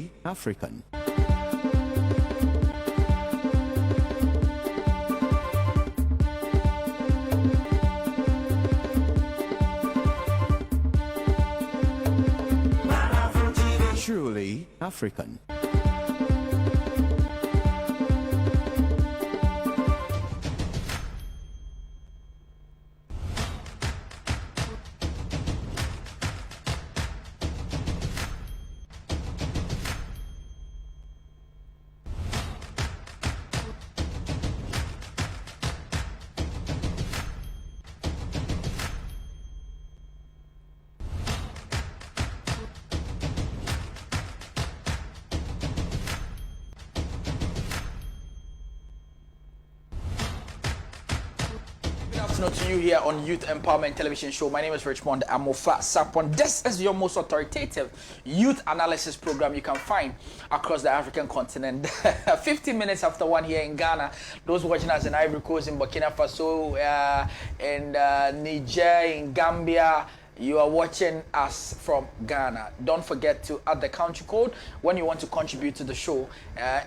Truly African. Truly African. To you here on Youth Empowerment Television Show. My name is Richmond Amofa Sapon. This is your most authoritative youth analysis program you can find across the African continent. 15 minutes after 1 here in Ghana. Those watching us in Ivory Coast, in Burkina Faso, in Niger, in Gambia. You are watching us from Ghana. Don't forget to add the country code when you want to contribute to the show.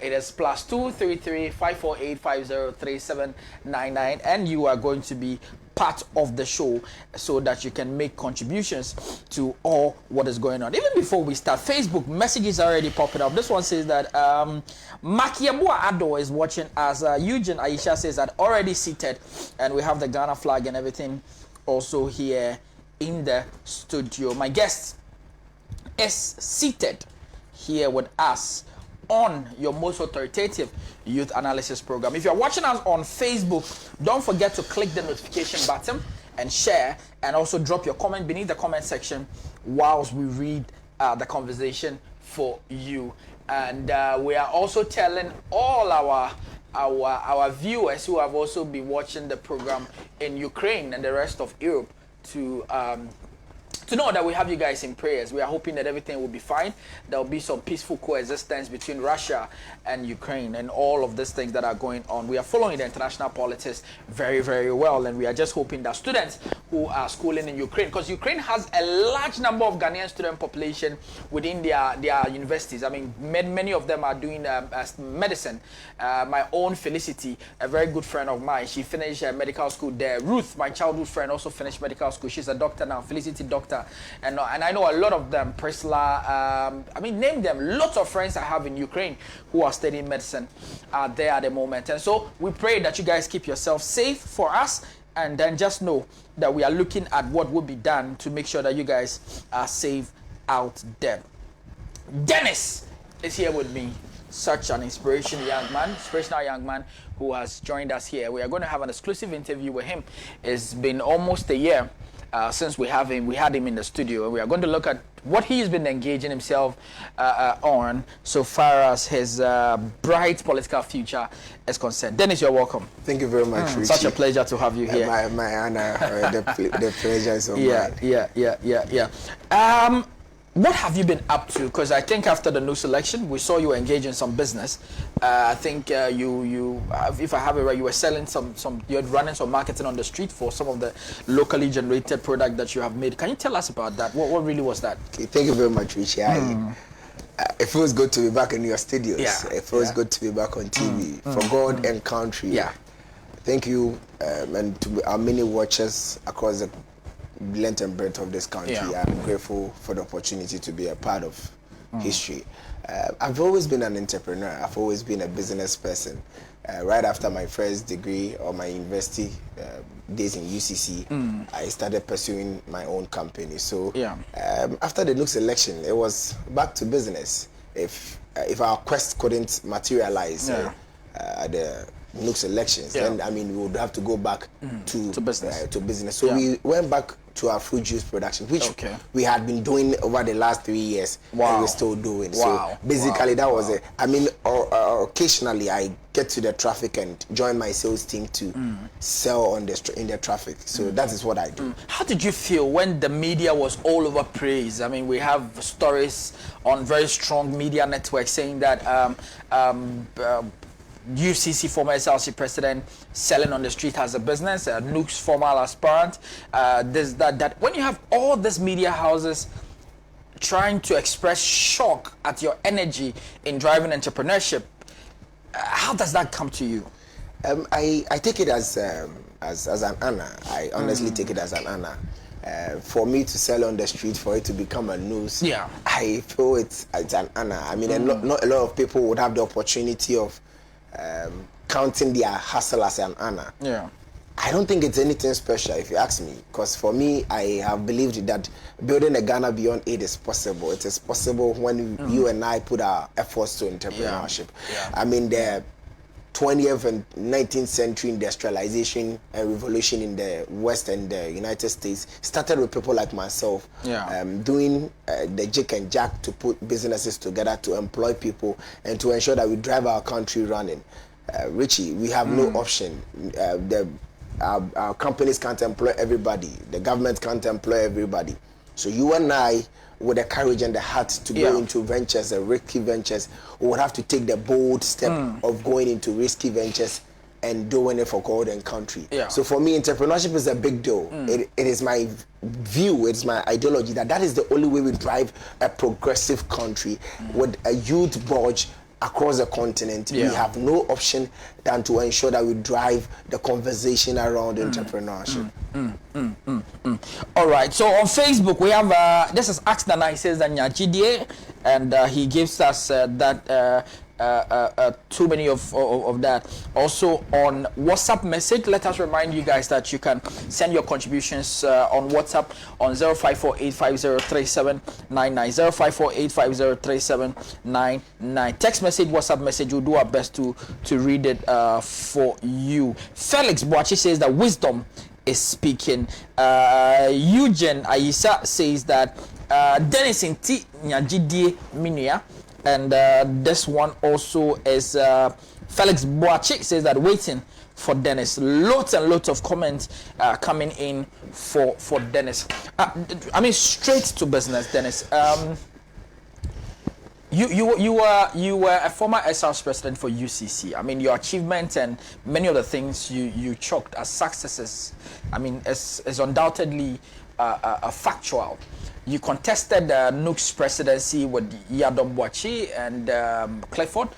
It is +233 548 503799, and you are going to be part of the show so that you can make contributions to all what is going on. Even before we start, Facebook messages are already popping up. This one says that Makiabua Ado is watching us. Eugene Aisha says that already seated, and we have the Ghana flag and everything also here in the studio. My guest is seated here with us on your most authoritative youth analysis program. If you're watching us on Facebook, don't forget to click the notification button and share, and also drop your comment beneath the comment section whilst we read the conversation for you. And we are also telling all our viewers who have also been watching the program in Ukraine and the rest of Europe to know that we have you guys in prayers. We are hoping that everything will be fine. There will be some peaceful coexistence between Russia and Ukraine and all of these things that are going on. We are following the international politics very, very well, and we are just hoping that students who are schooling in Ukraine, because Ukraine has a large number of Ghanaian student population within their universities. I mean, many of them are doing medicine. My own Felicity, a very good friend of mine, she finished medical school there. Ruth, my childhood friend, also finished medical school. She's a doctor now, Felicity doctor. And I know a lot of them, Priscilla, I mean, name them. Lots of friends I have in Ukraine who are studying medicine are there at the moment. And so we pray that you guys keep yourself safe for us, and then just know that we are looking at what will be done to make sure that you guys are safe out there. Dennis is here with me. Such an inspirational young man who has joined us here. We are going to have an exclusive interview with him. It's been almost a year since we had him in the studio, and we are going to look at what he's been engaging himself on so far as his bright political future is concerned. Dennis, you're welcome. Thank you very much, Richie. Such a pleasure to have you here. My honor, the pleasure is all mine. Yeah. What have you been up to? Because I think after the news election, we saw you engage in some business. I think you, if I have it right, you were selling you're running some marketing on the street for some of the locally generated product that you have made. Can you tell us about that? What really was that? Okay, thank you very much, Richie. It feels good to be back in your studios. Yeah. It feels good to be back on TV for God and country. Yeah. Thank you, and to our many watchers across the length and breadth of this country. Yeah. I'm grateful for the opportunity to be a part of history. I've always been an entrepreneur. I've always been a business person. Right after my first degree or my university days in UCC, I started pursuing my own company. So after the next election, it was back to business. If our quest couldn't materialize the next elections, then I mean we would have to go back to business. So we went back to our fruit juice production, which we had been doing over the last 3 years, and we're still doing. So basically that was it. I mean, occasionally I get to the traffic and join my sales team to sell in the traffic. So that is what I do. How did you feel when the media was all over praise? I mean, we have stories on very strong media networks saying that UCC former SLC president selling on the street as a business, Nuke's former aspirant, that when you have all these media houses trying to express shock at your energy in driving entrepreneurship. How does that come to you? I take it as an honor. I honestly take it as an honor. For me to sell on the street, for it to become a news, I feel it's an honor. I mean, not a lot of people would have the opportunity of counting their hustle as an honor. Yeah. I don't think it's anything special, if you ask me, because for me, I have believed that building a Ghana beyond aid is possible. It is possible when you and I put our efforts to entrepreneurship. I mean, the 20th and 19th century industrialization and revolution in the West and the United States started with people like myself doing the jig and jack to put businesses together, to employ people, and to ensure that we drive our country running. Richie, we have no option. Our companies can't employ everybody. The government can't employ everybody. So you and I, with the courage and the heart to go into ventures, risky ventures, we would have to take the bold step of going into risky ventures and doing it for God and country. So for me, entrepreneurship is a big deal. It is my view, it's my ideology that is the only way we drive a progressive country with a youth bulge across the continent. We have no option than to ensure that we drive the conversation around entrepreneurship. All right, so on Facebook we have this is Ask Nana. He says that Nyajidie, and he gives us that too many of that. Also on WhatsApp message, let us remind you guys that you can send your contributions on WhatsApp on 054-850-3799, 054-850-3799. Text message, WhatsApp message, we'll do our best to read it for you. Felix Boachi says that wisdom is speaking. Eugene Ayisa says that Dennis Inti Nyajidie Minia. And this one also is Felix Boachi says that waiting for Dennis. Lots and lots of comments coming in for Dennis. I mean, straight to business, Dennis. You were a former SR's president for UCC. I mean, your achievements and many of the things you chalked as successes, I mean, is undoubtedly factual. You contested Nook's presidency with Yadom Boachi and Clifford.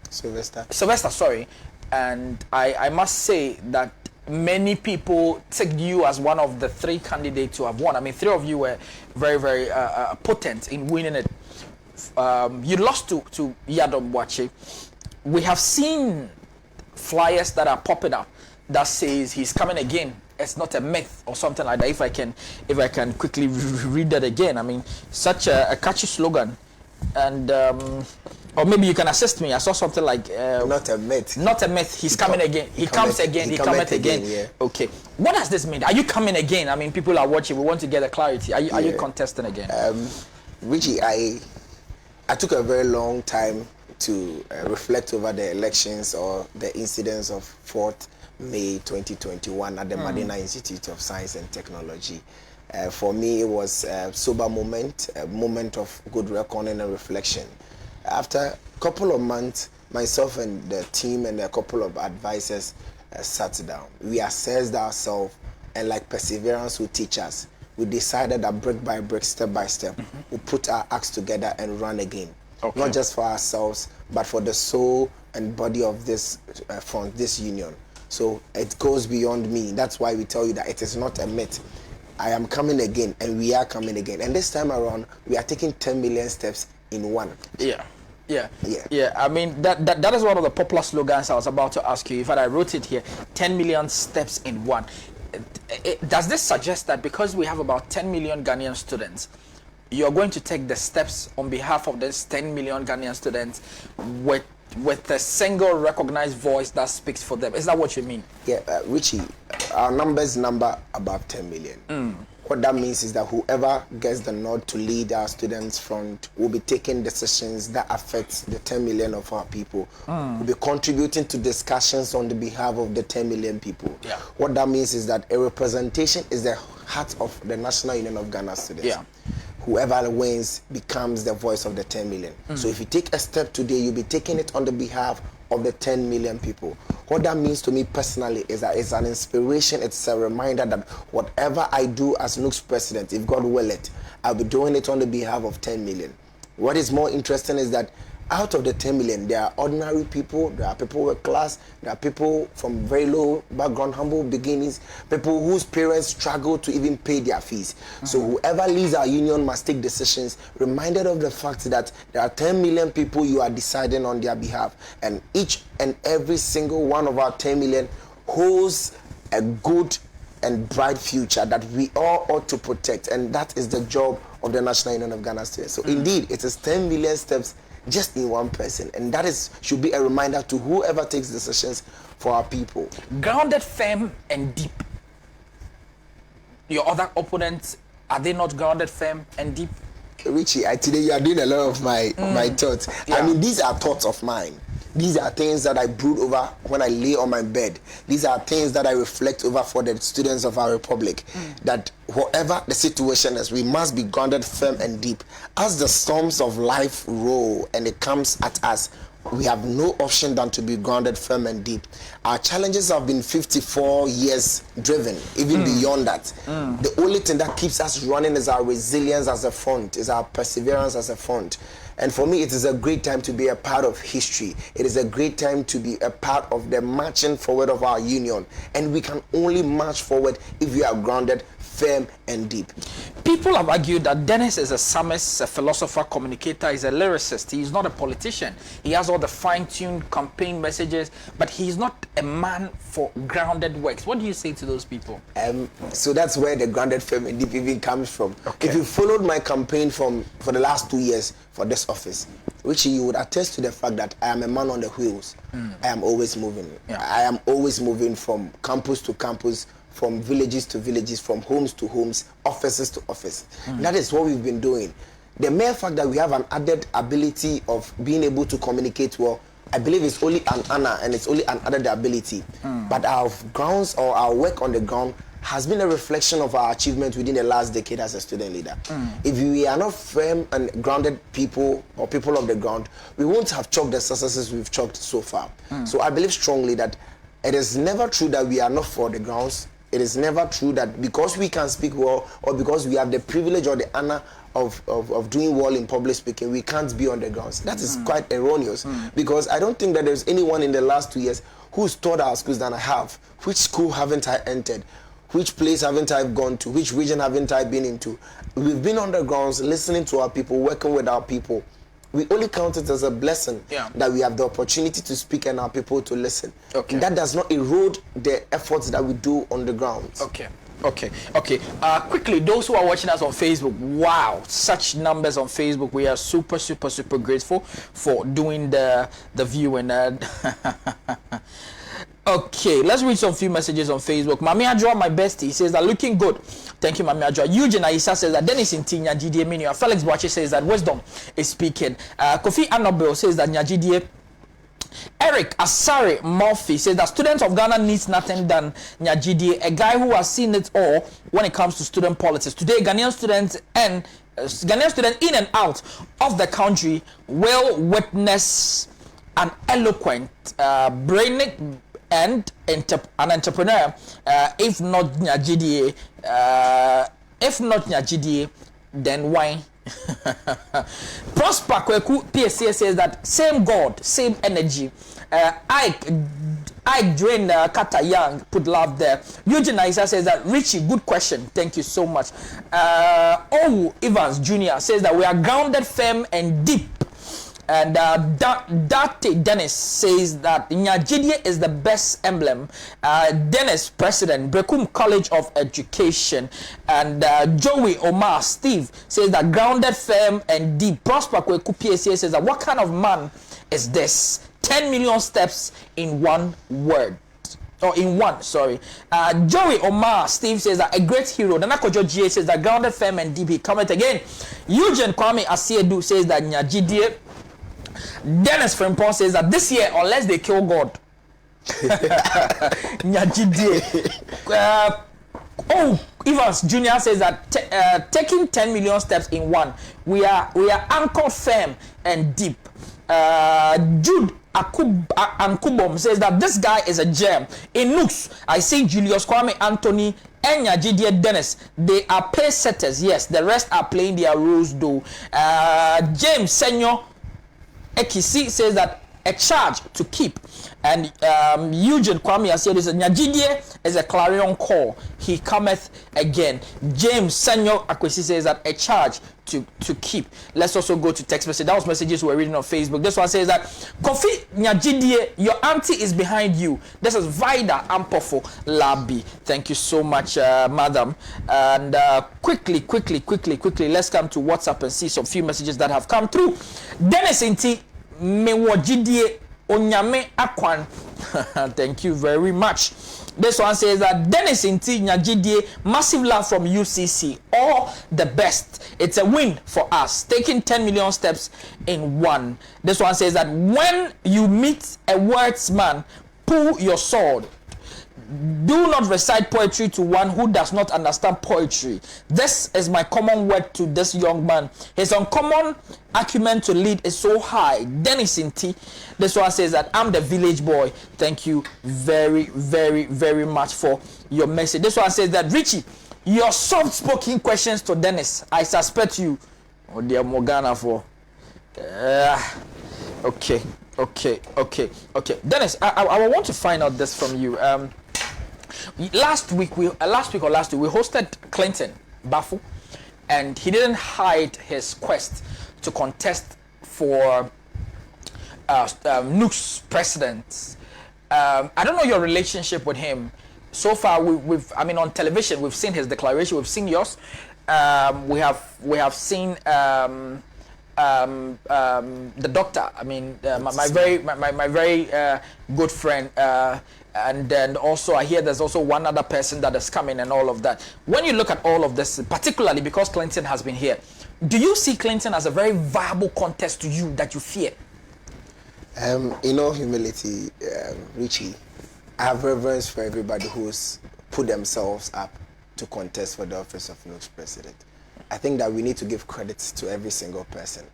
Sylvester, sorry. And I must say that many people take you as one of the three candidates to have won. I mean, three of you were very, very potent in winning it. You lost to Yadom Boachi. We have seen flyers that are popping up that says he's coming again. It's not a myth or something like that. If I can quickly read that again. I mean, such a catchy slogan, and or maybe you can assist me. I saw something like not a myth. Not a myth. He's coming again. He comes again. He cometh again. Yeah. Okay. What does this mean? Are you coming again? I mean, people are watching. We want to get a clarity. Are you contesting again? Richie, I took a very long time to reflect over the elections or the incidents of 4th May 2021 at the Madina Institute of Science and Technology. For me, it was a sober moment, a moment of good reckoning and reflection. After a couple of months, myself and the team and a couple of advisors sat down. We assessed ourselves, and like perseverance will teach us, we decided that brick by brick, step by step, we put our acts together and run again. Okay. Not just for ourselves, but for the soul and body of this front, this union. So it goes beyond me. That's why we tell you that it is not a myth. I am coming again, and we are coming again. And this time around, we are taking 10 million steps in one. Yeah. I mean, that is one of the popular slogans I was about to ask you. In fact, I wrote it here, 10 million steps in one. Does this suggest that because we have about 10 million Ghanaian students, you're going to take the steps on behalf of these 10 million Ghanaian students with a single recognized voice that speaks for them? Is that what you mean? Yeah, Richie, our numbers number above 10 million. What that means is that whoever gets the nod to lead our students front will be taking decisions that affect the 10 million of our people. Will be contributing to discussions on the behalf of the 10 million people. Yeah. What that means is that a representation is the heart of the National Union of Ghana students. Yeah. Whoever wins becomes the voice of the 10 million. So if you take a step today, you'll be taking it on the behalf of the 10 million people. What that means to me personally is that it's an inspiration, it's a reminder that whatever I do as Nook's president, if God will it, I'll be doing it on the behalf of 10 million. What is more interesting is that out of the 10 million, there are ordinary people, there are people with class, there are people from very low background, humble beginnings, people whose parents struggle to even pay their fees. So whoever leads our union must take decisions, reminded of the fact that there are 10 million people you are deciding on their behalf. And each and every single one of our 10 million holds a good and bright future that we all ought to protect. And that is the job of the National Union of Ghana Students. So indeed, it is 10 million steps just in one person, and that should be a reminder to whoever takes decisions for our people. Grounded, firm, and deep. Your other opponents, are they not grounded, firm, and deep? Richie, today you are doing a lot of my thoughts. Yeah. I mean, these are thoughts of mine. These are things that I brood over when I lay on my bed. These are things that I reflect over for the students of our republic. That whatever the situation is, we must be grounded, firm, and deep. As the storms of life roll and it comes at us, we have no option than to be grounded, firm, and deep. Our challenges have been 54 years driven, even beyond that. The only thing that keeps us running is our resilience as a front, is our perseverance as a front. And for me, it is a great time to be a part of history. It is a great time to be a part of the marching forward of our union. And we can only march forward if we are grounded, firm, and deep. People have argued that Dennis is a psalmist, a philosopher, communicator, he's a lyricist. He's not a politician. He has all the fine-tuned campaign messages, but he's not a man for grounded works. What do you say to those people? So that's where the grounded, firm, and deep even comes from. Okay. If you followed my campaign for the last 2 years for this office, Richie, you would attest to the fact that I am a man on the wheels. I am always moving. Yeah. I am always moving from campus to campus, from villages to villages, from homes to homes, offices to office. That is what we've been doing. The mere fact that we have an added ability of being able to communicate well, I believe it's only an honor and it's only an added ability. But our grounds or our work on the ground has been a reflection of our achievement within the last decade as a student leader. If we are not firm and grounded people or people of the ground, we won't have chalked the successes we've chalked so far. So I believe strongly that it is never true that we are not for the grounds. It is never true that because we can speak well or because we have the privilege or the honor of doing well in public speaking, we can't be on the grounds. That is quite erroneous because I don't think that there's anyone in the last 2 years who's taught our schools than I have. Which school haven't I entered? Which place haven't I gone to? Which region haven't I been into? We've been on the grounds, listening to our people, working with our people. We only count it as a blessing that we have the opportunity to speak and our people to listen. Okay. And that does not erode the efforts that we do on the ground. Okay. Quickly, those who are watching us on Facebook, wow, such numbers on Facebook. We are super grateful for doing the viewing. Okay, let's read some few messages on Facebook. Mami Adjoa, my bestie, says that looking good. Thank you, Mami Adjoa. Eugene Aisa says that Dennis Intinya GDA Minua. Felix Boache says that wisdom is speaking. Kofi Annabelle says that Nyajidie. Eric Asari Murphy says that students of Ghana needs nothing than Nyajidie, a guy who has seen it all when it comes to student politics. Today, Ghanaian students in and out of the country will witness an eloquent, brainy, and an entrepreneur, if not Nyajidie, then why? Prosper Kweku PSC says that same God, same energy. Ike Drain Kata Young put love there. Eugene Isa says that Richie, good question. Thank you so much. Owu Evans Jr. says that we are grounded, firm, and deep. And Date Dennis says that Nyajidie is the best emblem. Dennis, President, Brekum College of Education. And Joey Omar Steve says that grounded, firm, and deep. Prosper Kweku PSA says that what kind of man is this? 10 million steps in one word. Or in one, sorry. Joey Omar Steve says that a great hero. Nanakojo GA says that grounded, firm, and deep. He comment again. Eugene Kwame Asiedu says that Nyajidie. Dennis Frimpong says that this year, unless they kill God, Nyajidie. Evans Jr. says that taking 10 million steps in one, we are anchored, firm, and deep. Jude Ankubom says that this guy is a gem. In Nooks, I see Julius Kwame Anthony, Enya J.D. Dennis. They are pace setters, yes. The rest are playing their roles though. James Senyo Ekisi says that a charge to keep. And Eugene Kwame has said, Nyajidie is a clarion call. He cometh again. James Senyo Akwesi says that a charge to keep. Let's also go to text message. That was messages we were reading on Facebook. This one says that Kofi Nyajidie, your auntie is behind you. This is Vida Ampofo Larbi. Thank you so much, madam. And quickly, let's come to WhatsApp and see some few messages that have come through. Dennis Inti Mewajidie Onyame Akwan. Thank you very much. This one says that Dennis Inti Nyajidie, massive love from UCC. All the best. It's a win for us. Taking 10 million steps in one. This one says that when you meet a wordsman, pull your sword. Do not recite poetry to one who does not understand poetry. This is my common word to this young man. His uncommon acumen to lead is so high. Dennis Inti. This one says that I'm the village boy. Thank you very, very, very much for your message. This one says that Richie, your soft-spoken questions to Dennis, I suspect you. Oh dear Morgana for. Okay. Dennis, I want to find out this from you. Last week we hosted Clinton Bafu, and he didn't hide his quest to contest for Nooks president. I don't know your relationship with him. So far, on television we've seen his declaration. We've seen yours. We have seen the doctor. My very good friend. And then also I hear there's also one other person that is coming and all of that. When you look at all of this, particularly because Clinton has been here, do you see Clinton as a very viable contest to you that you fear? In all humility, Richie, I have reverence for everybody who's put themselves up to contest for the office of Nooks president. I think that we need to give credit to every single person.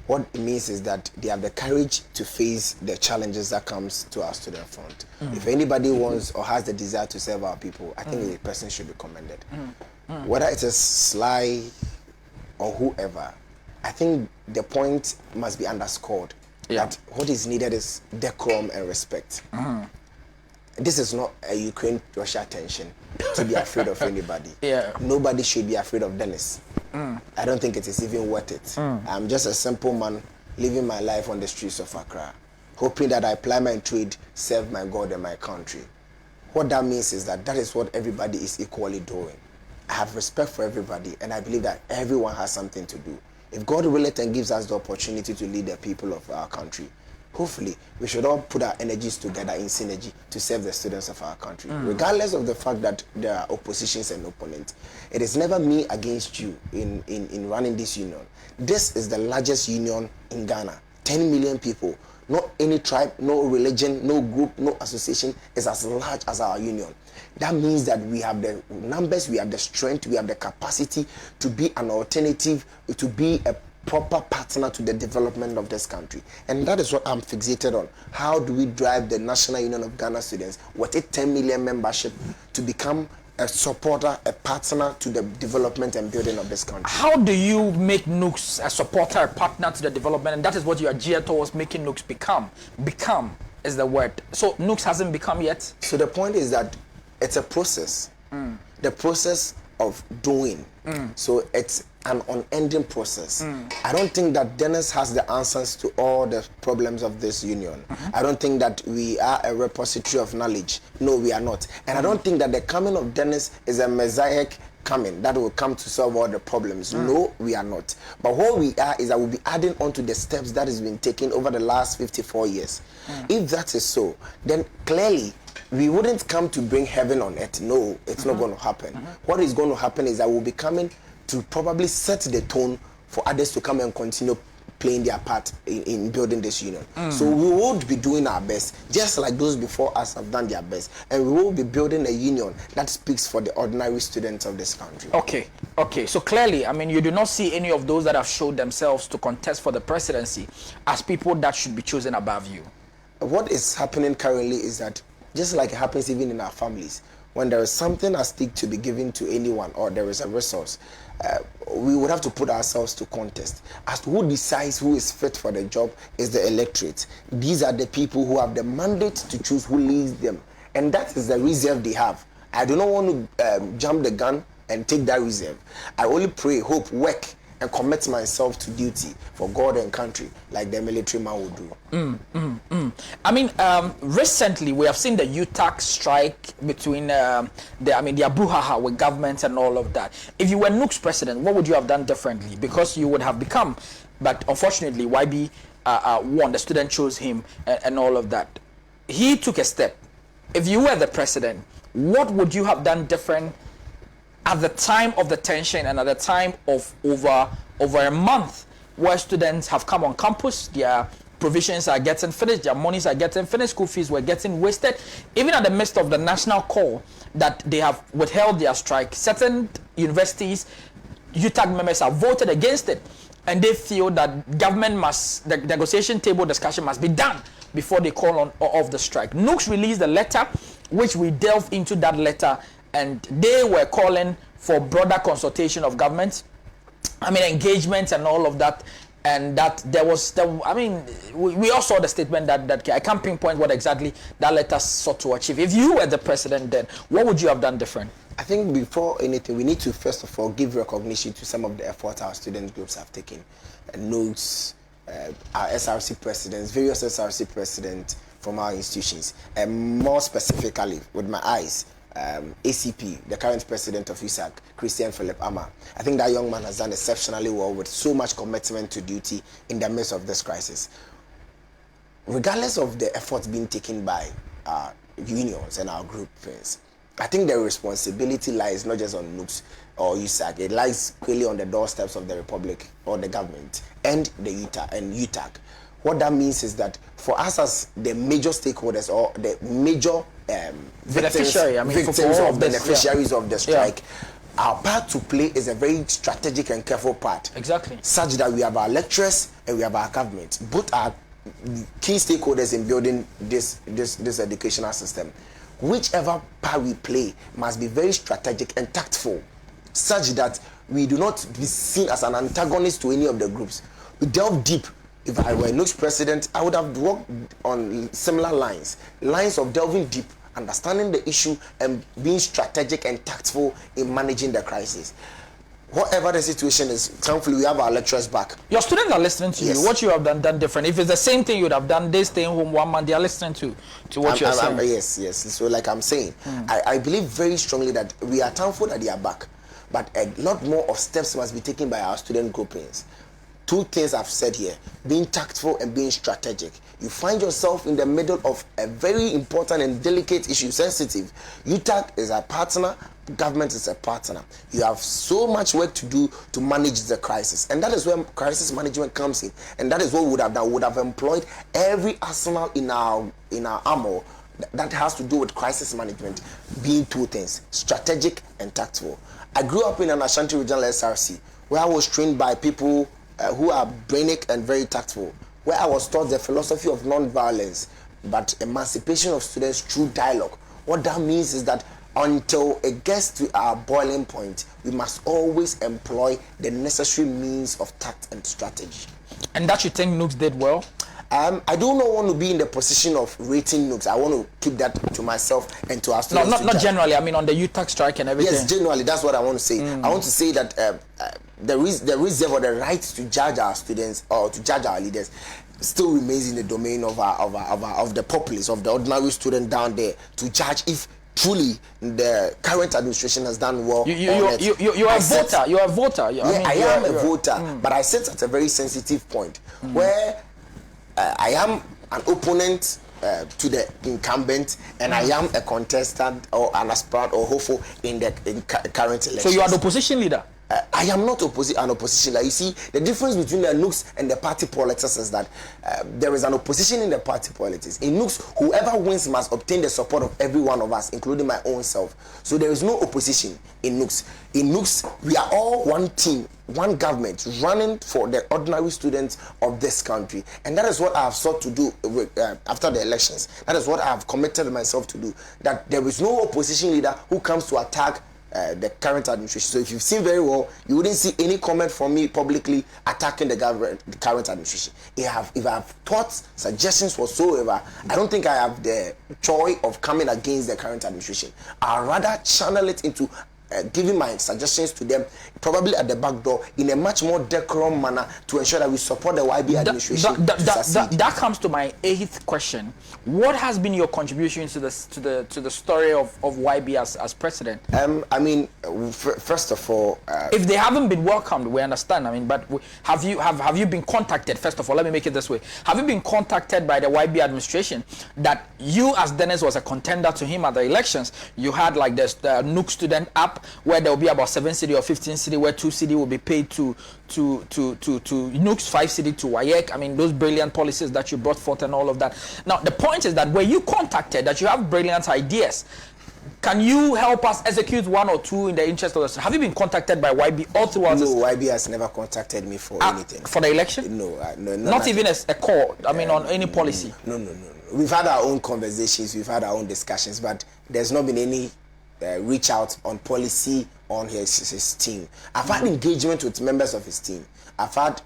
What it means is that they have the courage to face the challenges that comes to us to their front. If anybody wants or has the desire to serve our people, I think the person should be commended. Whether it is Sly or whoever, I think the point must be underscored that what is needed is decorum and respect. This is not a Ukraine-Russia tension to be afraid of anybody. Nobody should be afraid of Dennis. I don't think it is even worth it. I'm just a simple man living my life on the streets of Accra, hoping that I ply my trade, serve my God and my country. What that means is that is what everybody is equally doing. I have respect for everybody, and I believe that everyone has something to do. If God willeth and gives us the opportunity to lead the people of our country, hopefully we should all put our energies together in synergy to serve the students of our country, regardless of the fact that there are oppositions and opponents. It is never me against you in running this union. This is the largest union in Ghana. 10 million people. Not any tribe, no religion, no group, no association is as large as our union. That means that we have the numbers, we have the strength, we have the capacity to be an alternative, to be a proper partner to the development of this country. And that is what I'm fixated on. How do we drive the National Union of Ghana Students with a 10 million membership to become a supporter, a partner to the development and building of this country? How do you make Nooks a supporter, a partner to the development? And that is what you are geared towards making Nooks become. Become is the word. So Nooks hasn't become yet? So the point is that it's a process. The process of doing. So it's an unending process. I don't think that Dennis has the answers to all the problems of this union. I don't think that we are a repository of knowledge. No, we are not. And I don't think that the coming of Dennis is a mosaic coming that will come to solve all the problems. No, we are not. But what we are is that we'll be adding on to the steps that has been taken over the last 54 years. If that is so, then clearly we wouldn't come to bring heaven on earth. No, it's not going to happen. What is going to happen is that we'll be coming to probably set the tone for others to come and continue playing their part in building this union. So we would be doing our best, just like those before us have done their best, and we will be building a union that speaks for the ordinary students of this country. Okay. So clearly, I mean, you do not see any of those that have showed themselves to contest for the presidency as people that should be chosen above you. What is happening currently is that, just like it happens even in our families, when there is something at stake to be given to anyone, or there is a resource, we would have to put ourselves to contest. As to who decides who is fit for the job is the electorate. These are the people who have the mandate to choose who leads them, and that is the reserve they have. I do not want to jump the gun and take that reserve. I only pray, hope, work, and commit myself to duty for God and country, like the military man would do. I mean, recently we have seen the UTAC strike between the brouhaha with government and all of that. If you were Nook's president, what would you have done differently? Because you would have become, but unfortunately, YB won. The student chose him, and all of that. He took a step. If you were the president, what would you have done different at the time of the tension and at the time of over a month where students have come on campus, their provisions are getting finished, their monies are getting finished, school fees were getting wasted, even at the midst of the national call that they have withheld their strike? Certain universities, UTAG members have voted against it, and they feel that government must, the negotiation table discussion must be done before they call on off the strike. Nooks released a letter, which we delved into that letter, and they were calling for broader consultation of government, engagement and all of that, and that we all saw the statement that I can't pinpoint what exactly that letter sought to achieve. If you were the president then, what would you have done different? I think before anything, we need to first of all give recognition to some of the efforts our student groups have taken. Notes, our SRC presidents, various SRC presidents from our institutions, and more specifically, with my eyes, ACP, the current president of USAC, Christian Philip Ama. I think that young man has done exceptionally well with so much commitment to duty in the midst of this crisis. Regardless of the efforts being taken by our unions and our groups, I think the responsibility lies not just on NUPS or USAC, it lies clearly on the doorsteps of the Republic or the government and the UTAC. What that means is that for us as the major stakeholders or the major victims beneficiaries of the strike, our part to play is a very strategic and careful part. Exactly. Such that we have our lecturers and we have our government. Both are key stakeholders in building this educational system. Whichever part we play must be very strategic and tactful, such that we do not be seen as an antagonist to any of the groups. We delve deep. If I were Nook's president, I would have worked on similar lines of delving deep, understanding the issue, and being strategic and tactful in managing the crisis. Whatever the situation is, thankfully we have our lecturers back. Your students are listening to you. What you have done different. If it's the same thing you would have done, they staying home 1 month, they are listening to what you're saying. Yes. So like I'm saying, I believe very strongly that we are thankful that they are back. But a lot more of steps must be taken by our student groupings. 2 things I've said here: being tactful and being strategic. You find yourself in the middle of a very important and delicate issue, sensitive. UTAC is a partner, government is a partner. You have so much work to do to manage the crisis, and that is where crisis management comes in. And that is what we would have done. We would have employed every arsenal in our armor that has to do with crisis management, being 2 things: strategic and tactful. I grew up in an Ashanti regional SRC where I was trained by people who are brainic and very tactful, where I was taught the philosophy of non-violence, but emancipation of students through dialogue. What that means is that until it gets to our boiling point, we must always employ the necessary means of tact and strategy. And that you think Nooks did well? I do not want to be in the position of rating Nooks. I want to keep that to myself and to our students. No, not generally. I mean, on the UTAC strike and everything. Yes, generally, that's what I want to say. I want to say that the reserve or the right to judge our students or to judge our leaders still remains in the domain of the populace, of the ordinary student down there, to judge if truly the current administration has done well. You are a voter. You are a voter. I am a voter, but I sit at a very sensitive point where I am an opponent to the incumbent, and I am a contestant or an aspirant or hopeful in the current election. So you are the opposition leader? I am not an opposition. Like you see, the difference between the Nooks and the party politics is that there is an opposition in the party politics. In Nooks, whoever wins must obtain the support of every one of us, including my own self. So there is no opposition in Nooks. In Nooks, we are all one team, one government running for the ordinary students of this country. And that is what I have sought to do after the elections. That is what I have committed myself to do. That there is no opposition leader who comes to attack the current administration. So if you've seen very well, you wouldn't see any comment from me publicly attacking the current administration. If I have thoughts, suggestions whatsoever, I don't think I have the joy of coming against the current administration. I'd rather channel it into giving my suggestions to them, probably at the back door, in a much more decorum manner to ensure that we support the YB administration. That comes to my 8th question. What has been your contribution to the story of YB as president? I mean, first of all, if they haven't been welcomed, we understand. I mean, but have you been contacted? First of all, let me make it this way: have you been contacted by the YB administration that you, as Dennis was a contender to him at the elections, you had like this Nook student app where there will be about 7 cedi or 15 cedi, where 2 cedi will be paid to Nooks, 5 cedi to WAEC. I mean, those brilliant policies that you brought forth and all of that. Now, the point is that were you contacted, that you have brilliant ideas, can you help us execute 1 or 2 in the interest of us? Have you been contacted by YB all throughout? No, YB has never contacted me for anything. For the election? No, not even a call. I mean, on any policy. No. We've had our own conversations, we've had our own discussions, but there's not been any reach out on policy on his team. I've had engagement with members of his team. I've had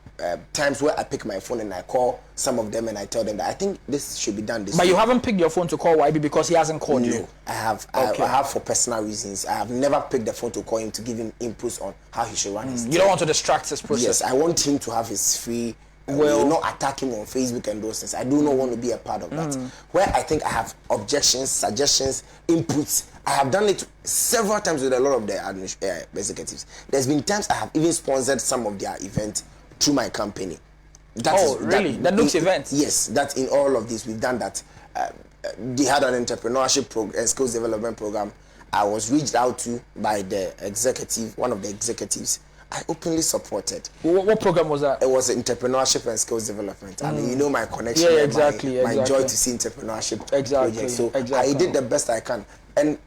times where I pick my phone and I call some of them and I tell them that I think this should be done this way. But you haven't picked your phone to call YB because he hasn't called you? No, I have. Okay. I have for personal reasons. I have never picked the phone to call him to give him inputs on how he should run his team. You don't want to distract his process? Yes, I want him to have his free... will not attack him on Facebook and those things. I do not want to be a part of that. Where I think I have objections, suggestions, inputs, I have done it several times with a lot of the executives. There's been times I have even sponsored some of their events through my company. Really? The Nooks events? Yes, that in all of this we've done that. They had an entrepreneurship and skills development program. I was reached out to by the executive, one of the executives. I openly supported. What program was that? It was entrepreneurship and skills development. I mean, you know my connection. Yeah, exactly. My joy to see entrepreneurship projects. So exactly. I did the best I can. And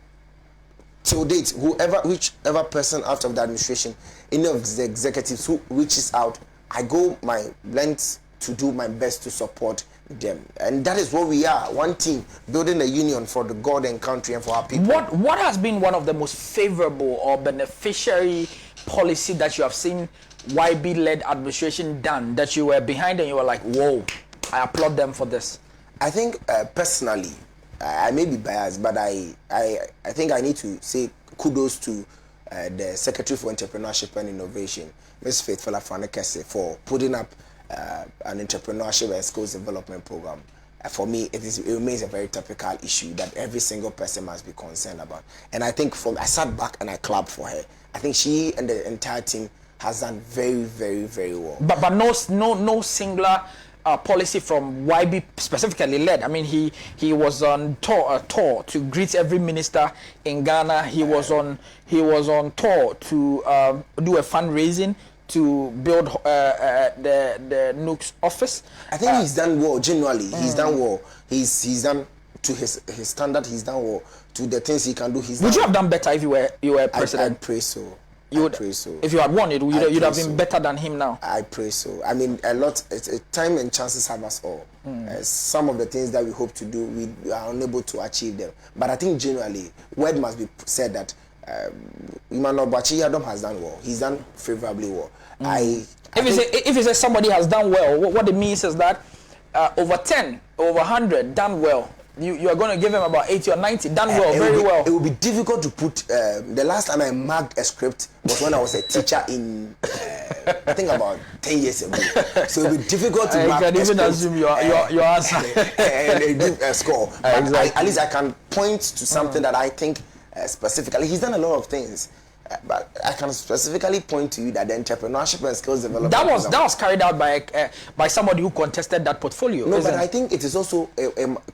till date, whichever person out of the administration, any of the executives who reaches out, I go my lengths to do my best to support them. And that is what we are, one team, building a union for the God and country and for our people. What has been one of the most favorable or beneficiary policy that you have seen YB-led administration done, that you were behind and you were like, whoa, I applaud them for this? I think personally, I may be biased, but I think I need to say kudos to the Secretary for Entrepreneurship and Innovation, Ms. Faithful Afanekese, for putting up an entrepreneurship and skills development program. For me, it remains a very topical issue that every single person must be concerned about. And I think I sat back and I clapped for her. I think she and the entire team has done very, very, very well. But no singular policy from YB specifically led. I mean, he was on tour to greet every minister in Ghana. He was on tour to do a fundraising to build the Nooks office. I think he's done well. Genuinely, he's done well. He's done to his standard. He's done well to the things he can do. Would you have done better if you were president? I pray so. I pray so. If you had won it, you'd have been better than him now. I pray so. I mean, a lot. Time and chances have us all. Some of the things that we hope to do, we are unable to achieve them. But I think generally, word must be said that Emmanuel Bachi Adam has done well. He's done favorably well. If you say somebody has done well, what it means is that over 10, over 100 done well. You are going to give him about 80 or 90 done well, very well. It will be difficult to put. The last time I marked a script was when I was a teacher in I think about 10 years ago. So it will be difficult to mark. You can even assume your answer and give a score. Exactly. At least I can point to something that I think specifically. He's done a lot of things. But I can specifically point to you that the entrepreneurship and skills development that was carried out by somebody who contested that portfolio. No, but I think it is also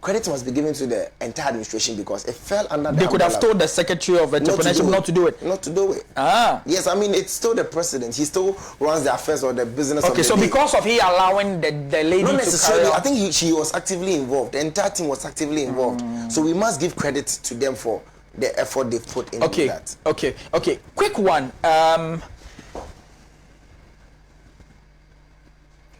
credit must be given to the entire administration because it fell under. They could have told the Secretary of Entrepreneurship not to do it. Not to do it. Yes, I mean it's still the president. He still runs the affairs or the business. Okay, so because of he allowing the lady not necessarily, to carry I think she was actively involved. The entire team was actively involved. So we must give credit to them for the effort they put into that. Okay. Quick one.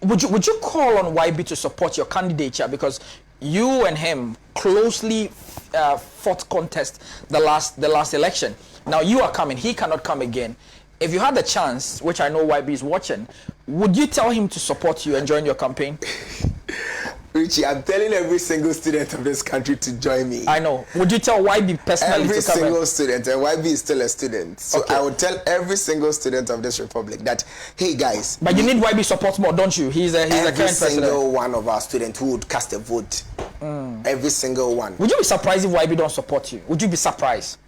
Would you call on YB to support your candidature because you and him closely fought contest the last election? Now you are coming. He cannot come again. If you had the chance, which I know YB is watching, would you tell him to support you and join your campaign? Richie, I'm telling every single student of this country to join me. I know. Would you tell YB personally every to come single student, and YB is still a student. So I would tell every single student of this republic that, hey guys. But you need YB support more, don't you? He's a current president. Every single one of our students who would cast a vote. Every single one. Would you be surprised if YB don't support you? Would you be surprised?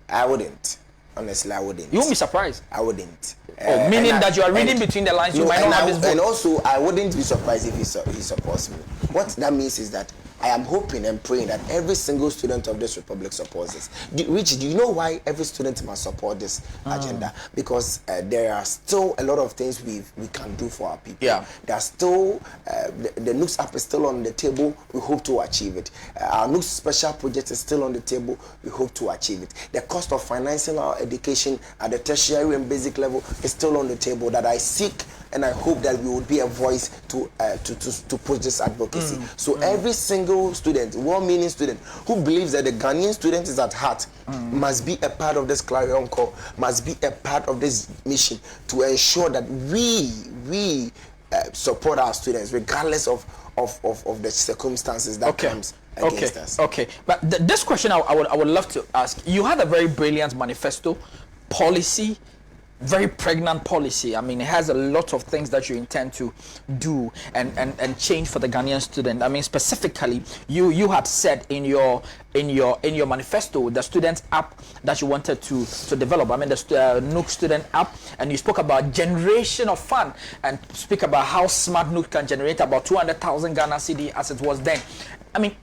I wouldn't. Honestly, I wouldn't. You won't be surprised? I wouldn't. Meaning that you are reading between the lines, you might not have this vote. And also, I wouldn't be surprised if he supports me. What that means is that I am hoping and praying that every single student of this republic supports this. Richie, do you know why every student must support this agenda? Because there are still a lot of things we can do for our people. Yeah. There are still, the Nooks app is still on the table. We hope to achieve it. Our Nooks special project is still on the table. We hope to achieve it. The cost of financing our education at the tertiary and basic level is still on the table that I seek and I hope that we would be a voice to push this advocacy. So every single student, well-meaning student who believes that the Ghanaian student is at heart must be a part of this clarion call, must be a part of this mission to ensure that we support our students regardless of the circumstances that comes against us. Okay, but this question I would love to ask. You had a very brilliant manifesto, policy, very pregnant policy. I mean, it has a lot of things that you intend to do and change for the Ghanaian student. I mean, specifically, you had said in your manifesto the student app that you wanted to develop. I mean, the Nook student app, and you spoke about generation of fun and speak about how smart Nook can generate about 200,000 Ghana cedi as it was then. I mean,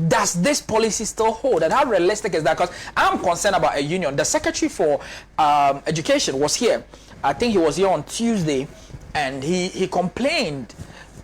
does this policy still hold, and how realistic is that? Because I'm concerned about a union. The Secretary for Education was here. I think he was here on Tuesday, and he complained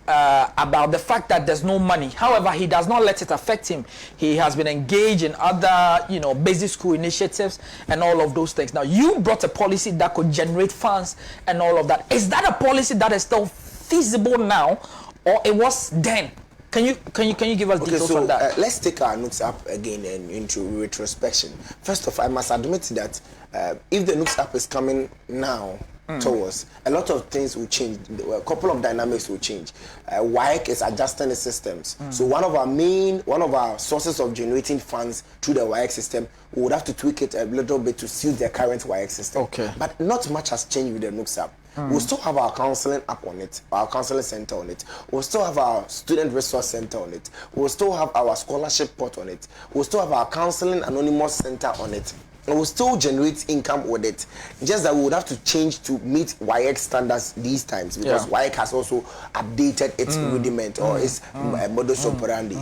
about the fact that there's no money. However, he does not let it affect him. He has been engaged in other, basic school initiatives and all of those things. Now, you brought a policy that could generate funds and all of that. Is that a policy that is still feasible now, or it was then? Can you give us details on that? Let's take our Nooks app again and into retrospection. First of all, I must admit that if the Nooks app is coming now to us, a lot of things will change. A couple of dynamics will change. WAEC is adjusting the systems. So one of our sources of generating funds through the WAEC system, we would have to tweak it a little bit to suit the current WAEC system. Okay. But not much has changed with the Nooks app. We'll still have our counseling app on it, our counseling center on it. We'll still have our student resource center on it. We'll still have our scholarship pot on it. We'll still have our counseling anonymous center on it. And we'll still generate income with it. Just that we would have to change to meet WAEC standards these times, because WAEC has also updated its rudiment or its modus operandi.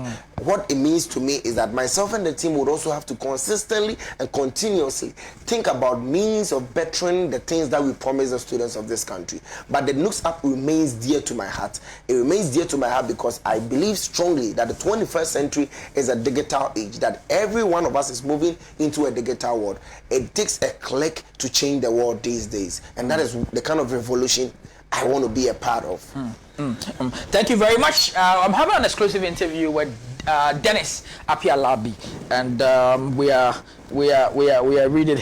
What it means to me is that myself and the team would also have to consistently and continuously think about means of bettering the things that we promise the students of this country. But the Nooks app remains dear to my heart. It remains dear to my heart because I believe strongly that the 21st century is a digital age, that every one of us is moving into a digital world. It takes a click to change the world these days, and that is the kind of revolution I want to be a part of. Thank you very much. I'm having an exclusive interview with Dennis Appiah Larbi, and we are reading.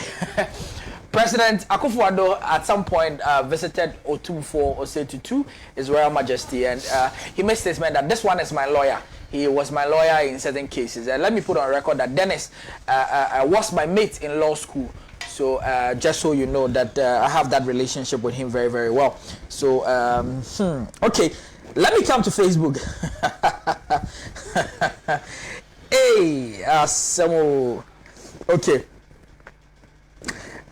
President Akufo-Addo at some point visited Otumfuo Osetutu, His Royal Majesty, and he made a statement that this one is my lawyer. He was my lawyer in certain cases. And let me put on record that Dennis was my mate in law school. So just so you know that I have that relationship with him very, very well. So, okay, let me come to Facebook. Hey, Samu. Okay.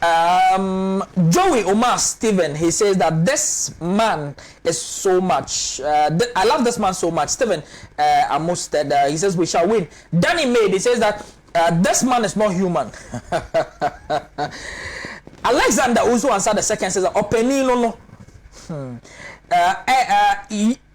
Joey Omar Stephen, he says that this man is so much. I love this man so much. Stephen Amusted, he says we shall win. Danny Maid, he says that this man is not human. Alexander also answered the second, says Openino no.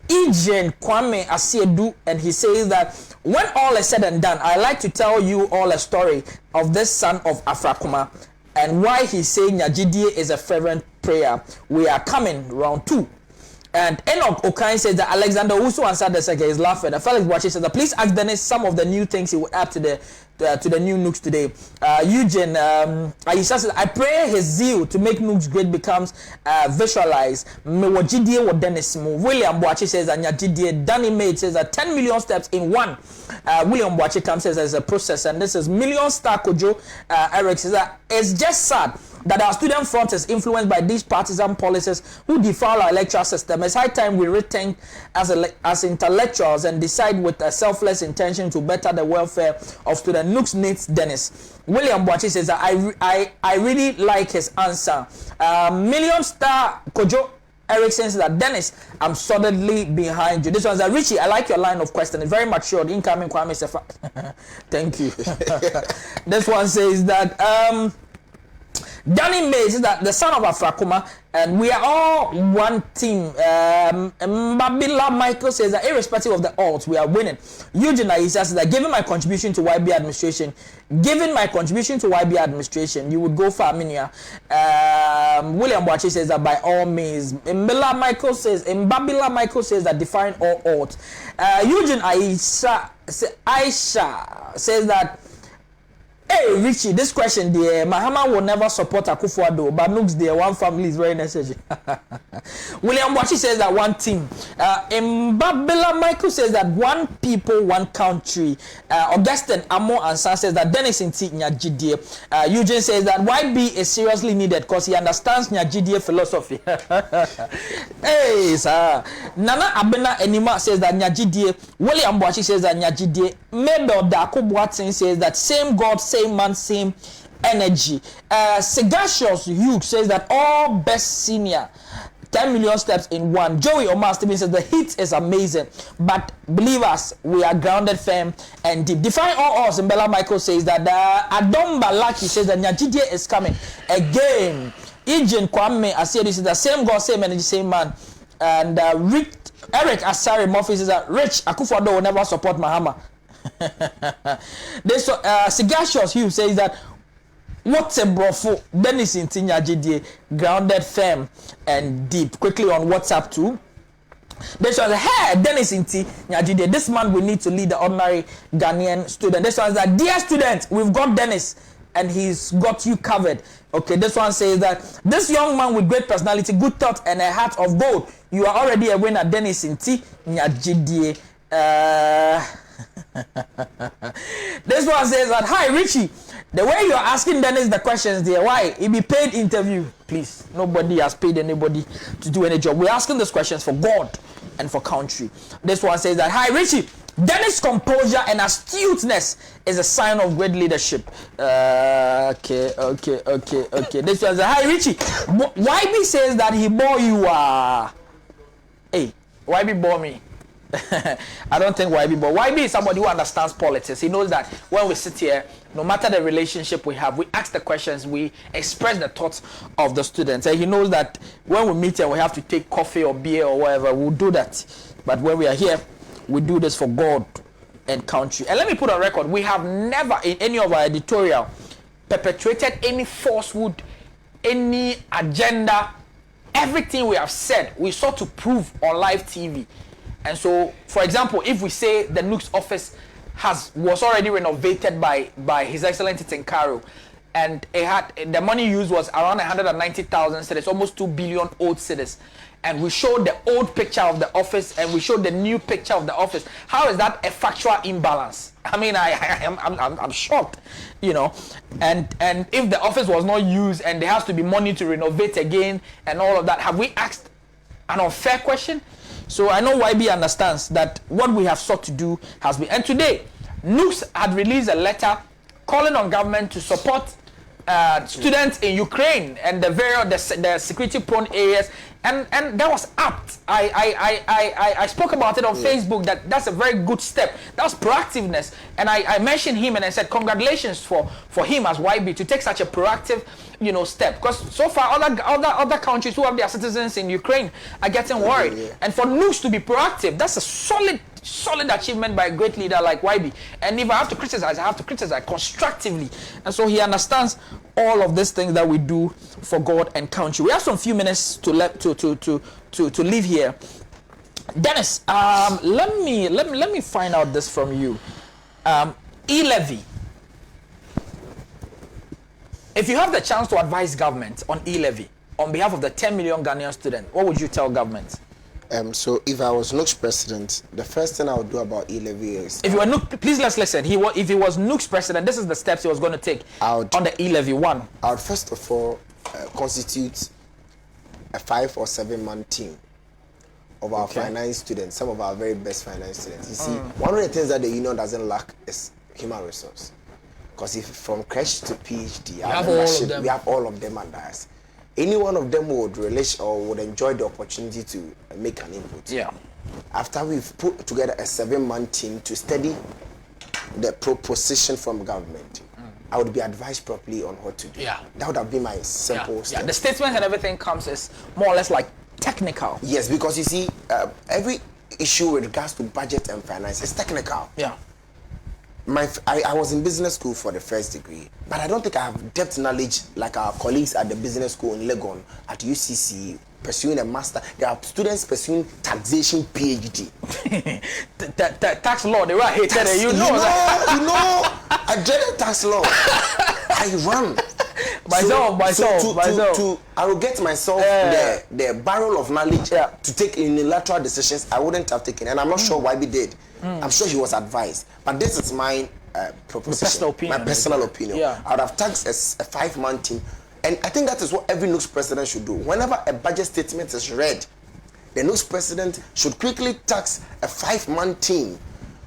Ejen Kwame Asiedu, and he says that when all is said and done, I like to tell you all a story of this son of Afrakuma and why he's saying Nyajidie is a fervent prayer. We are coming round 2. And Enoch Okai says that Alexander also answered the second. He's laughing. And Felix Boachi says that please ask Dennis some of the new things he would add to the new Nooks today. Eugene Aisha says, I pray his zeal to make Nooks great becomes visualized. Mewajidie with Dennis Mo. William Boachi says that Nyajidie. Danny Maid says that 10 million steps in one. William Boachi comes says there's a process, and this is Million Star Kojo. Eric says that it's just sad that our student front is influenced by these partisan policies who defile our electoral system. It's high time we rethink as intellectuals and decide with a selfless intention to better the welfare of students. Nooks needs Dennis. William Boachi says that I really like his answer. Million Star Kojo Erickson says that Dennis, I'm solidly behind you. This one's a Richie. I like your line of questioning. Very matured. Incoming Kwame Sefa. Thank you. This one says that Danny May says that the son of Afrakuma and we are all one team. Mbabila Michael says that irrespective of the odds, we are winning. Eugene Aisa says that given my contribution to YB administration, you would go far, Minia. William Boachi says that by all means. Mbabila Michael says that define all odds. Eugene Aisha says that hey Richie, this question there, Mahama will never support Akufo-Addo, but Nooks there, one family is very necessary. William Boachi says that one team. Mbabila Michael says that one people, one country. Augustine Amo Ansan says that Dennis Inti Nyajidie. Eugene says that YB is seriously needed because he understands Nyajidie philosophy. Hey, sir. Nana Abena Enima says that Nyajidie. William Boachi says that Nyajidie. Mabel Dako Boateng says that same God, same man, same energy. Sagacious Hugh says that all best senior 10 million steps in one. Joey Omar Stephen says the heat is amazing, but believe us, we are grounded, firm, and deep. Define all odds. And Bella Michael says that Adom Balaki says that Nyajidie is coming again. Ejen Kwame Asiedu says the same God, same energy, same man. And Eric Asari Murphy says that Rich Akufo-Addo will never support Mahama. This Sagacious Hugh says that what's a brofo Dennis in Nyajidie, grounded, firm, and deep. Quickly on WhatsApp too. This was hey Dennis in Nyajidie. This man will need to lead the ordinary Ghanaian student. This one is that dear student, we've got Dennis and he's got you covered. Okay, this one says that this young man with great personality, good thought, and a heart of gold. You are already a winner, Dennis in Nyajidie. This one says that hi Richie, the way you're asking Dennis the questions there, why it be paid interview, please. Nobody has paid anybody to do any job. We're asking these questions for God and for country. This one says that hi Richie, Dennis' composure and astuteness is a sign of great leadership. Okay. This one says hi Richie, YB says that he bore you. Hey, YB bore me. I don't think YB, but YB is somebody who understands politics. He knows that when we sit here, no matter the relationship we have, we ask the questions, we express the thoughts of the students. And he knows that when we meet here, we have to take coffee or beer or whatever, we'll do that. But when we are here, we do this for God and country. And let me put on record, we have never in any of our editorial perpetuated any falsehood, any agenda. Everything we have said, we sought to prove on live TV. And so, for example, if we say the Nooks office was already renovated by His Excellency Tinkaro, and it had the money used was around 190,000 cedis, almost 2 billion old cedis, and we showed the old picture of the office and we showed the new picture of the office. How is that a factual imbalance? I mean, I'm shocked, you know. And if the office was not used and there has to be money to renovate again and all of that, have we asked an unfair question? So I know YB understands that what we have sought to do has been. And today, Nooks had released a letter calling on government to support students in Ukraine and the security prone areas, and that was apt. I spoke about it on Facebook. That's a very good step. That's proactiveness, and I mentioned him and I said congratulations for him as YB to take such a proactive step, because so far other countries who have their citizens in Ukraine are getting worried, and for Nooks to be proactive, that's a solid achievement by a great leader like YB. And if I have to criticize, I have to criticize constructively. And so he understands all of these things that we do for God and country. We have some few minutes to leave here. Dennis, let me find out this from you. E-levy. If you have the chance to advise government on e-levy on behalf of the 10 million Ghanaian students, what would you tell government? So if I was Nooks president, the first thing I would do about e-levy is... If you were Nooks, please let's listen. If he was Nooks president, this is the steps he was going to take on the e-levy. One, I would first of all constitute a 5 or 7 man team of our finance students, some of our very best finance students. You see, one of the things that the union doesn't lack is human resource. Because if from creche to PhD, we have all of them under us. Any one of them would relish or would enjoy the opportunity to make an input. Yeah. After we've put together a 7-man team to study the proposition from government, I would be advised properly on what to do. Yeah. That would have been my simple step. Yeah. The statement and everything comes as more or less like technical. Yes, because you see, every issue with regards to budget and finance is technical. Yeah. I was in business school for the first degree, but I don't think I have depth knowledge like our colleagues at the business school in Legon, at UCC, pursuing a master. There are students pursuing taxation PhD. Tax law, they were hated. You know, I dreaded tax law. I run. Myself. I will get myself the barrel of knowledge to take unilateral decisions I wouldn't have taken, and I'm not sure why we did. I'm sure he was advised, but this is my proposition, my personal opinion. Yeah. I would have taxed a 5-man team, and I think that is what every Nooks president should do. Whenever a budget statement is read, the Nooks president should quickly tax a 5-man team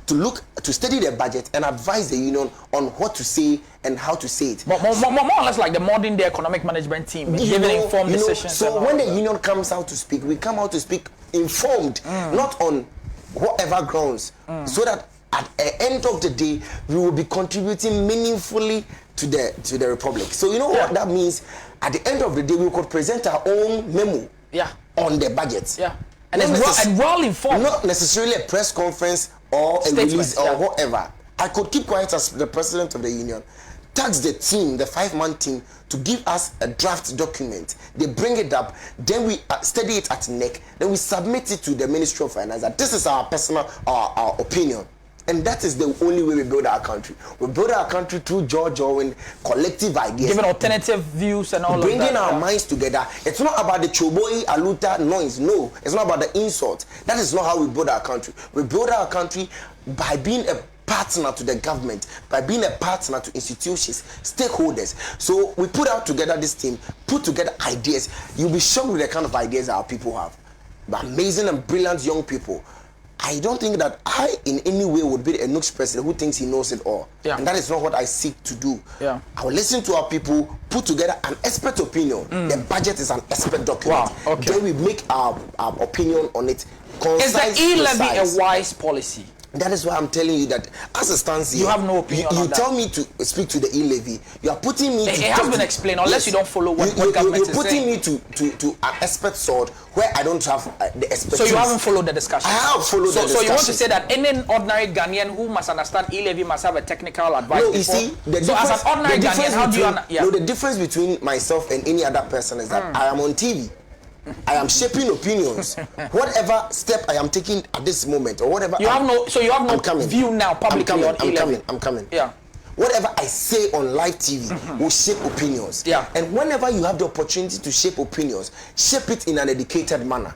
to study the budget and advise the union on what to say and how to say it. More or less like the modern day economic management team, giving informed decisions. So when the union comes out to speak, we come out to speak informed, not on whatever grounds, so that at the end of the day we will be contributing meaningfully to the republic. So you know what that means? At the end of the day, we could present our own memo on the budget. Yeah. And it's well informed. Not necessarily a press conference or a release or whatever. I could keep quiet as the president of the union, tax the team, the 5-man team, to give us a draft document. They bring it up, then we study it at NEC, then we submit it to the Ministry of Finance. This is our personal, our opinion. And that is the only way we build our country. We build our country through George Owen, collective ideas. Giving alternative views and all of that. Bringing our minds together. It's not about the Choboi, Aluta noise. No, it's not about the insult. That is not how we build our country. We build our country by being a partner to the government, by being a partner to institutions, stakeholders. So we put out together this team, put together ideas. You'll be shocked with the kind of ideas our people have. Amazing and brilliant young people. I don't think that I in any way would be a Nooks president who thinks he knows it all. Yeah. And that is not what I seek to do. Yeah. I will listen to our people, put together an expert opinion. The budget is an expert document. Wow. Okay. Then we make our opinion on it. Concise, is the e-levy a wise policy? That is why I'm telling you that as it stands here, you have no opinion on that. You tell me to speak to the e-levy. You are putting me to... It has been explained, unless you don't follow what government is saying. You're putting me to an expert sword where I don't have the expertise. So you haven't followed the discussion? I have followed the discussion. So you want to say that any ordinary Ghanaian who must understand e-levy must have a technical advice? No, you see, so as an ordinary Ghanaian, how do you... No, the difference between myself and any other person is that I am on TV. I am shaping opinions. Whatever step I am taking at this moment, or whatever, you have no view now publicly on e-levy. I'm coming. Yeah. Whatever I say on live TV will shape opinions. Yeah. And whenever you have the opportunity to shape opinions, shape it in an educated manner.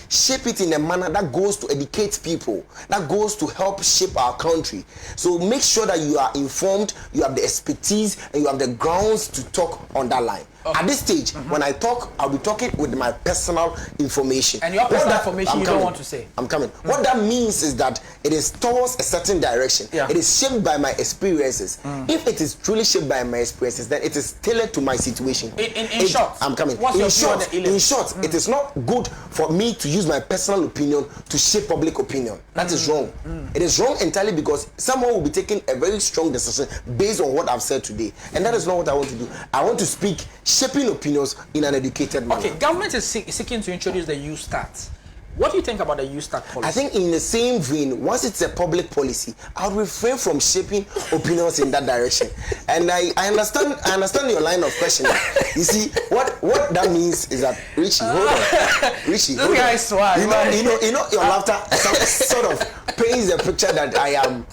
Shape it in a manner that goes to educate people, that goes to help shape our country. So make sure that you are informed, you have the expertise, and you have the grounds to talk on that line. At this stage, when I talk, I'll be talking with my personal information. And your personal information you don't want to say. I'm coming. What that means is that it is towards a certain direction. Yeah. It is shaped by my experiences. If it is truly shaped by my experiences, then it is tailored to my situation. In short, I'm coming. What's your view on the In short, it is not good for me to use my personal opinion to shape public opinion. That is wrong. It is wrong entirely because someone will be taking a very strong decision based on what I've said today. And that is not what I want to do. I want to speak shaping opinions in an educated manner. Okay, government is seeking to introduce the Youth Start. What do you think about the Youth Start policy? I think in the same vein, once it's a public policy, I'll refrain from shaping opinions in that direction. And I understand your line of questioning. You see, what that means is that Richie, hold on. Richie, hold on. Swag, you know, your laughter sort of paints the picture that I am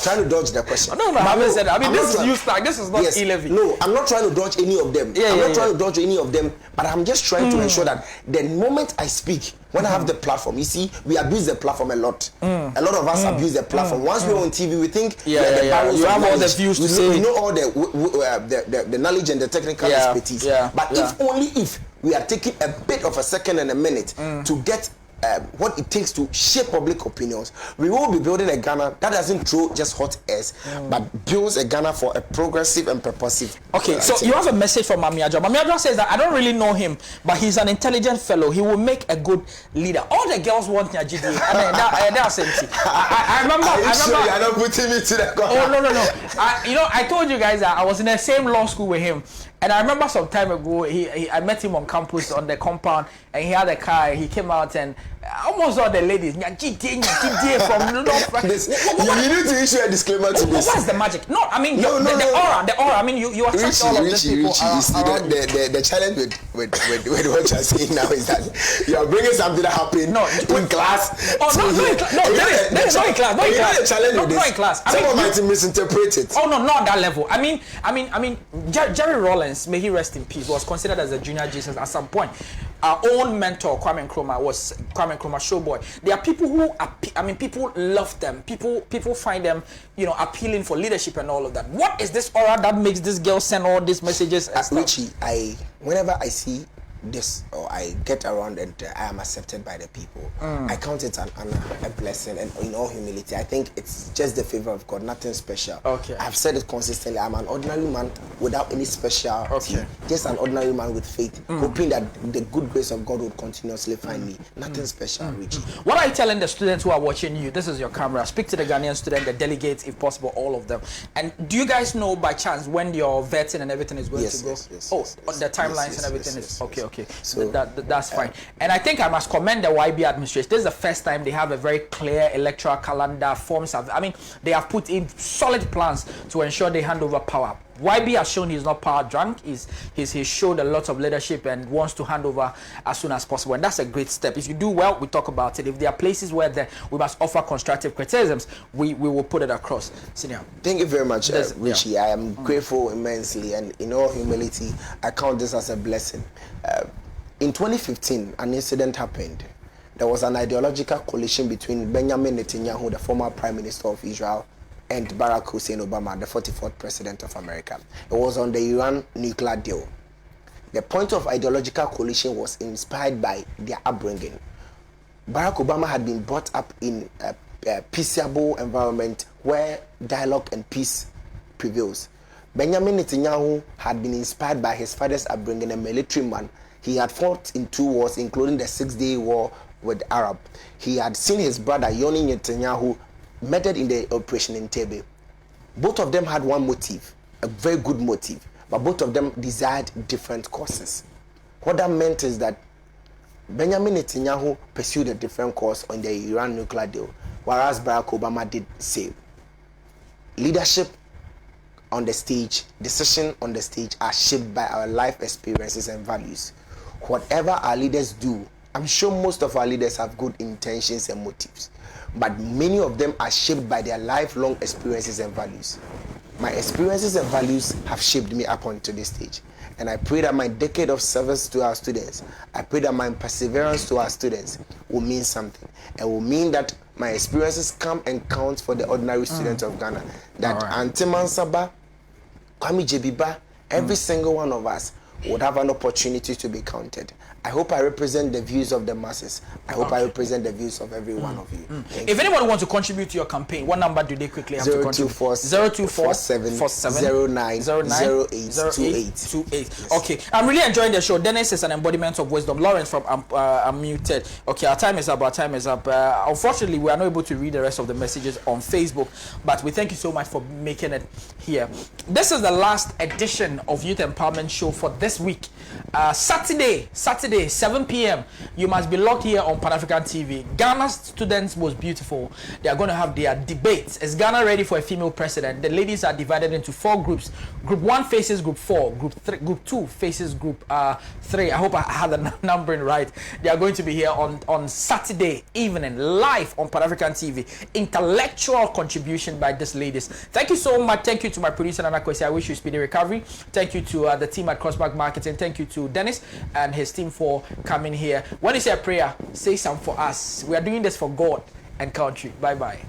trying to dodge the question. No, I haven't said that. I mean, this is Youth Start. This is not yes, E-Levy. No, I'm not trying to dodge any of them. I'm not trying to dodge any of them, but I'm just trying to ensure that the moment I speak, when I have the platform, you see, we abuse the platform a lot. A lot of us abuse the platform. Once we're on TV, we think you have all the views to say. We know all the knowledge and the technical expertise. But if we are taking a bit of a second and a minute to get what it takes to shape public opinions, we will be building a Ghana that doesn't throw just hot airs, but builds a Ghana for a progressive and purposive. Okay, so you have a message from Mamiadra. Mamiadra says that I don't really know him, but he's an intelligent fellow. He will make a good leader. All the girls want Nyajidi. That's empty. I remember. Are you sure you're not putting me to the corner? Oh no. I told you guys that I was in the same law school with him. And I remember some time ago, I met him on campus on the compound, and he had a car. He came out and almost all the ladies, from North. You need to issue a disclaimer to this. What's the magic? No, I mean the aura. I mean you attract all of these people. The challenge with what you're saying now is that you are bringing something that happened in class. Oh no, not in class. The challenge with this. Not in class. Someone might misinterpret it. Oh no, not that level. I mean, Jerry Rollins, may he rest in peace, was considered as a junior Jesus at some point. Our own mentor Kwame Nkrumah was Kwame Nkrumah showboy. There are people who people love them. People find them, appealing for leadership and all of that. What is this aura that makes this girl send all these messages? Richie, whenever I see this or I get around and I am accepted by the people, I count it an honor, a blessing, and in all humility, I think it's just the favor of God, nothing special. Okay. I've said it consistently. I'm an ordinary man without any specialty. Just an ordinary man with faith, hoping that the good grace of God would continuously find me. Nothing special, Richie. What are you telling the students who are watching you? This is your camera. Speak to the Ghanaian student, the delegates, if possible, all of them. And do you guys know by chance when your vetting and everything is going to go? Yes, the timelines and everything is okay. So that's fine. And I think I must commend the YB administration. This is the first time they have a very clear electoral calendar. They have put in solid plans to ensure they hand over power. YB has shown he's not power drunk. He's showed a lot of leadership and wants to hand over as soon as possible. And that's a great step. If you do well, we talk about it. If there are places where we must offer constructive criticisms, we will put it across. Senior. Thank you very much, Richie. I am grateful immensely, and in all humility, I count this as a blessing. In 2015, an incident happened. There was an ideological coalition between Benjamin Netanyahu, the former Prime Minister of Israel, and Barack Hussein Obama, the 44th President of America. It was on the Iran nuclear deal. The point of ideological coalition was inspired by their upbringing. Barack Obama had been brought up in a peaceable environment where dialogue and peace prevails. Benjamin Netanyahu had been inspired by his father's upbringing, a military man. He had fought in 2 wars, including the 6-day war with Arab. He had seen his brother, Yoni Netanyahu, murdered in the operation in Tebe. Both of them had one motive, a very good motive, but both of them desired different causes. What that meant is that Benjamin Netanyahu pursued a different course on the Iran nuclear deal, whereas Barack Obama did same. Leadership on the stage, decision on the stage are shaped by our life experiences and values. Whatever our leaders do, I'm sure most of our leaders have good intentions and motives, but many of them are shaped by their lifelong experiences and values. My experiences and values have shaped me up onto this stage, and I pray that my decade of service to our students, I pray that my perseverance to our students will mean something, and will mean that my experiences come and count for the ordinary student of Ghana. That Antiman Saba, Kwame Jebiba, every single one of us would have an opportunity to be counted. I hope I represent the views of the masses. I hope I represent the views of every one of you. If anybody wants to contribute to your campaign, what number do they quickly have to contribute? 0247090828. Okay, I'm really enjoying the show. Dennis is an embodiment of wisdom. Lawrence from Unmuted. Okay, our time is up. Unfortunately, we are not able to read the rest of the messages on Facebook, but we thank you so much for making it here. This is the last edition of Youth Empowerment Show for this week. Saturday, 7 p.m. You must be locked here on Pan African TV. Ghana's students was beautiful. They are going to have their debates. Is Ghana ready for a female president? The ladies are divided into 4 groups. Group 1 faces Group 4. Group 2 faces Group 3. I hope I had the numbering right. They are going to be here on Saturday evening, live on Pan African TV. Intellectual contribution by these ladies. Thank you so much. Thank you to my producer, Nana Kwesi. I wish you speedy recovery. Thank you to the team at Crossback Marketing. Thank you to Dennis and his team for coming here. When you say a prayer, say some for us. We are doing this for God and country. Bye-bye.